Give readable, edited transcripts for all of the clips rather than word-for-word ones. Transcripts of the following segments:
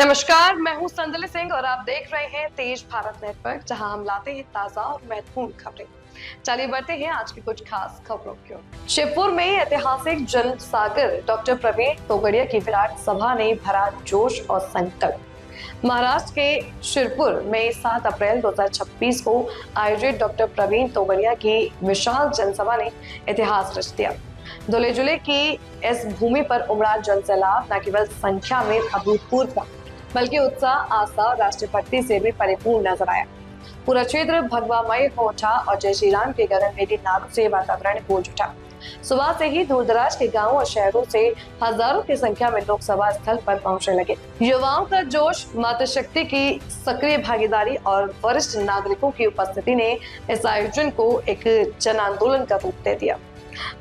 नमस्कार, मैं हूं संदली सिंह और आप देख रहे हैं तेज भारत नेटवर्क, जहां हम लाते हैं ताजा और महत्वपूर्ण खबरें। चलिए बढ़ते हैं आज की कुछ खास खबरों की ओर। शिवपुर में ऐतिहासिक जल सागर डॉक्टर प्रवीण तोगड़िया की विराट सभा ने भरा जोश और संकल्प। महाराष्ट्र के शिरपुर में 7 अप्रैल 2026 को आयोजित डॉक्टर प्रवीण तोगड़िया की विशाल जनसभा ने इतिहास रच दिया। दूल्हे जुले की इस भूमि पर उमड़ा जन सैलाब न केवल संख्या में अभूतपूर्व था, बल्कि उत्साह, आस्था और राष्ट्रभक्ति से भी परिपूर्ण नजर आया। पूरा क्षेत्र भगवामय हो उठा और जय श्री राम के गगनभेदी नारों से वातावरण गूंज उठा। सुबह से ही दूर दराज के गांवों और शहरों से हजारों की संख्या में लोग सभा स्थल पर पहुंचने लगे। युवाओं का जोश, मातृशक्ति की सक्रिय भागीदारी और वरिष्ठ नागरिकों की उपस्थिति ने इस आयोजन को एक जन आंदोलन का रूप दे दिया।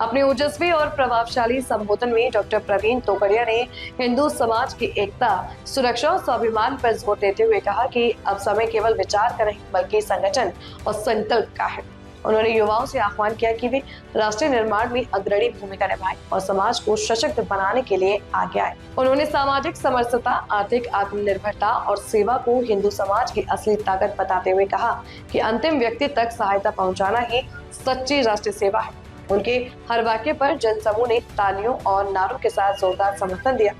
अपने ओजस्वी और प्रभावशाली संबोधन में डॉक्टर प्रवीण तोगड़िया ने हिंदू समाज की एकता, सुरक्षा और स्वाभिमान पर जोर देते हुए कहा कि अब समय केवल विचार का नहीं, बल्कि संगठन और संकल्प का है। उन्होंने युवाओं से आह्वान किया कि वे राष्ट्र निर्माण में अग्रणी भूमिका निभाएं और समाज को सशक्त बनाने के लिए आगे आए। उन्होंने सामाजिक समरसता, आर्थिक आत्मनिर्भरता और सेवा को हिंदू समाज की असली ताकत बताते हुए कहा कि अंतिम व्यक्ति तक सहायता पहुंचाना ही सच्ची राष्ट्र सेवा है। उनके हर वाक्य पर जनसमूह ने तालियों और नारों के साथ जोरदार समर्थन दिया,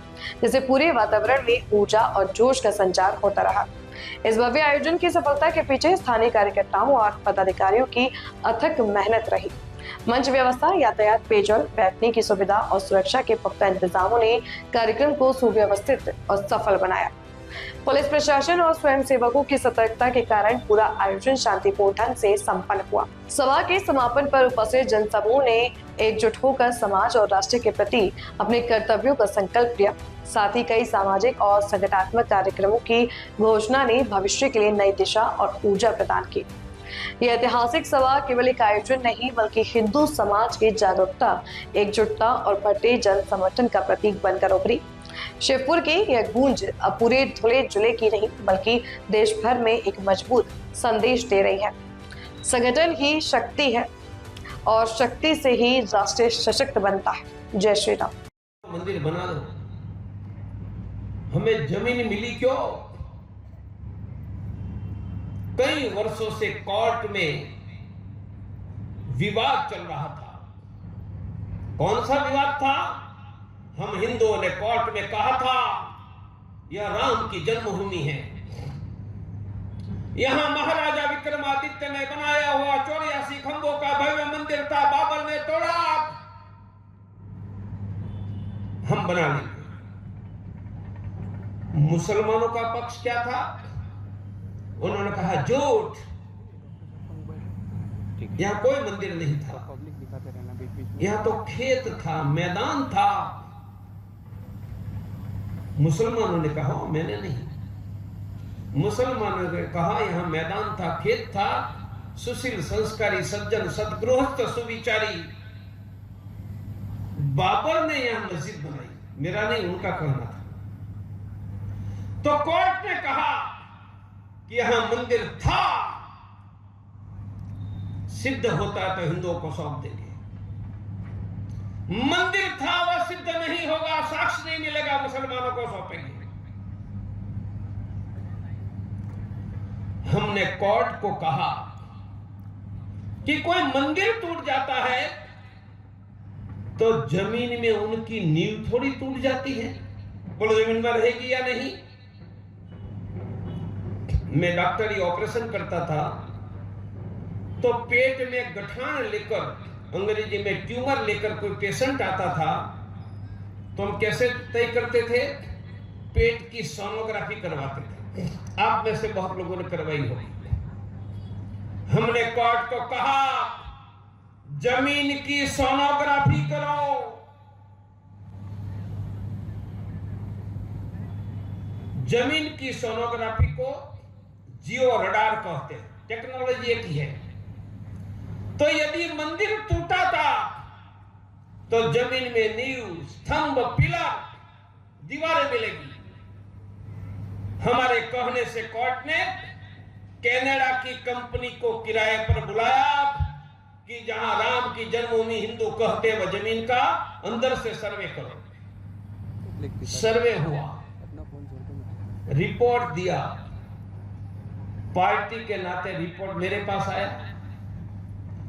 जिससे पूरे वातावरण में ऊर्जा और जोश का संचार होता रहा। इस भव्य आयोजन की सफलता के पीछे स्थानीय कार्यकर्ताओं और पदाधिकारियों की अथक मेहनत रही। मंच व्यवस्था, यातायात, पेयजल, बैठने की सुविधा और सुरक्षा के पुख्ता इंतजामों ने कार्यक्रम को सुव्यवस्थित और सफल बनाया। पुलिस प्रशासन और स्वयंसेवकों की सतर्कता के कारण पूरा आयोजन शांतिपूर्ण ढंग से संपन्न हुआ। सभा के समापन पर उपस्थित जनसमूह ने एकजुट होकर समाज और राष्ट्र के प्रति अपने कर्तव्यों का संकल्प लिया। साथ ही कई सामाजिक और संगठनात्मक कार्यक्रमों की घोषणा ने भविष्य के लिए नई दिशा और ऊर्जा प्रदान की। यह ऐतिहासिक सभा केवल एक आयोजन नहीं, बल्कि हिंदू समाज की जागरूकता, एकजुटता और बढ़ते जन समर्थन का प्रतीक बनकर उभरी। शिवपुर की यह गूंज अब पूरे दूल्हे जुले की नहीं, बल्कि देश भर में एक मजबूत संदेश दे रही है। संगठन ही शक्ति है और शक्ति से ही राष्ट्र सशक्त बनता है। जय श्री राम। मंदिर बना दो, हमें जमीन मिली क्यों? कई वर्षों से कोर्ट में विवाद चल रहा था। कौन सा विवाद था? हम हिंदुओं ने कोर्ट में कहा था यह राम की जन्मभूमि है। यहां महाराजा विक्रमादित्य ने बनाया हुआ 84 खंभों का भव्य मंदिर था, बाबर ने तोड़ा, हम बना लेंगे। मुसलमानों का पक्ष क्या था? उन्होंने कहा झूठ, यहां कोई मंदिर नहीं था, यहां तो खेत था, मैदान था। मुसलमानों ने कहा मैंने नहीं। मुसलमानों ने कहा यहां मैदान था, खेत था, सुशील, संस्कारी, सज्जन, सद्गृहस्थ, सुविचारी बाबर ने यहां मस्जिद बनाई, मेरा नहीं, उनका कहना था। तो कोर्ट ने कहा कि यहां मंदिर था, सिद्ध होता तो हिंदुओं को सौंप देंगे। मंदिर था, वह सिद्ध नहीं होगा, साक्ष्य नहीं मिलेगा, मुसलमानों को सौंपेंगे। हमने कोर्ट को कहा कि कोई मंदिर टूट जाता है तो जमीन में उनकी नींव थोड़ी टूट जाती है, बोलो जमीन में रहेगी या नहीं? मैं डॉक्टरी ऑपरेशन करता था तो पेट में गठान लेकर, अंग्रेजी में ट्यूमर लेकर कोई पेशेंट आता था तो हम कैसे तय करते थे? पेट की सोनोग्राफी करवाते थे। आप में से बहुत लोगों ने करवाई होगी। हमने कोर्ट को कहा जमीन की सोनोग्राफी करो। जमीन की सोनोग्राफी को जियो रडार कहते हैं, टेक्नोलॉजी एक ही है। तो यदि मंदिर टूटा था तो जमीन में नींव, स्तंभ, पिलर, दीवारें मिलेगी। हमारे कहने से कोर्ट ने कनाडा की कंपनी को किराए पर बुलाया कि जहां राम की जन्मभूमि हिंदू कहते वह जमीन का अंदर से सर्वे करो। सर्वे हुआ, रिपोर्ट दिया। पार्टी के नाते रिपोर्ट मेरे पास आया,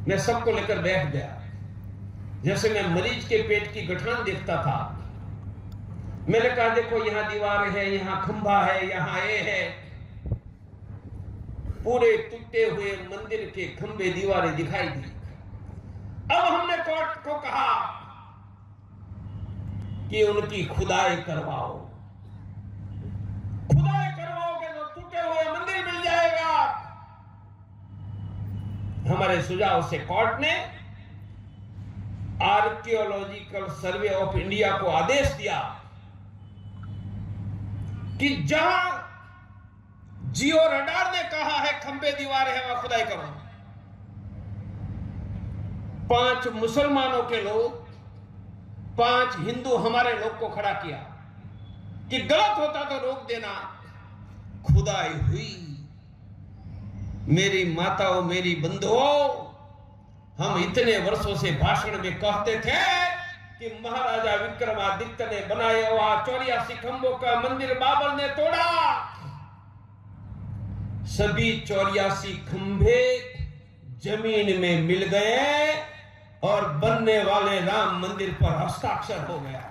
मैं सबको लेकर बैठ गया। जैसे मैं मरीज के पेट की गठान देखता था, मैंने कहा देखो यहां दीवार है, यहां खंभा है, यहां ये है। पूरे टूटे हुए मंदिर के खंभे दीवारें दिखाई दी। अब हमने कोर्ट को कहा कि उनकी खुदाई करवाओ। खुदाई करवाओगे तो टूटे हुए मंदिर मिल जाएगा। हमारे सुझाव से कोर्ट ने आर्कियोलॉजिकल सर्वे ऑफ इंडिया को आदेश दिया कि जहां जियो रडार ने कहा है खंबे दीवार है वहां खुदाई करो। 5 मुसलमानों के लोग, 5 हिंदू हमारे लोग को खड़ा किया कि गलत होता तो रोक देना। खुदाई हुई। मेरी माताओं, मेरी बंधुओं, हम इतने वर्षों से भाषण में कहते थे कि महाराजा विक्रमादित्य ने बनाया हुआ 84 खंभों का मंदिर बाबर ने तोड़ा। सभी 84 खंभे जमीन में मिल गए और बनने वाले राम मंदिर पर हस्ताक्षर हो गया।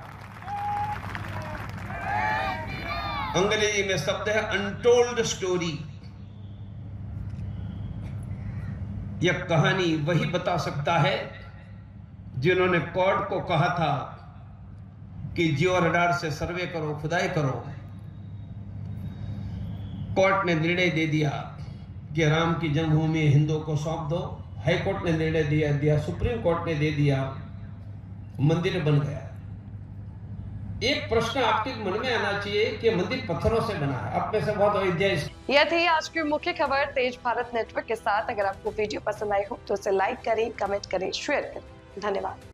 अंग्रेजी में शब्द है अनटोल्ड स्टोरी। यह कहानी वही बता सकता है जिन्होंने कोर्ट को कहा था कि जियो रडार से सर्वे करो, खुदाई करो। कोर्ट ने निर्णय दे दिया कि राम की जन्मभूमि हिंदुओं को सौंप दो। हाई कोर्ट ने निर्णय दिया, सुप्रीम कोर्ट ने दे दिया, मंदिर बन गया। एक प्रश्न आपके मन में आना चाहिए कि मंदिर पत्थरों से बना है। आप में से बहुत अविद्या। यह थी आज की मुख्य खबर तेज भारत नेटवर्क के साथ। अगर आपको वीडियो पसंद आई हो तो इसे लाइक करें, कमेंट करें, शेयर करें। धन्यवाद।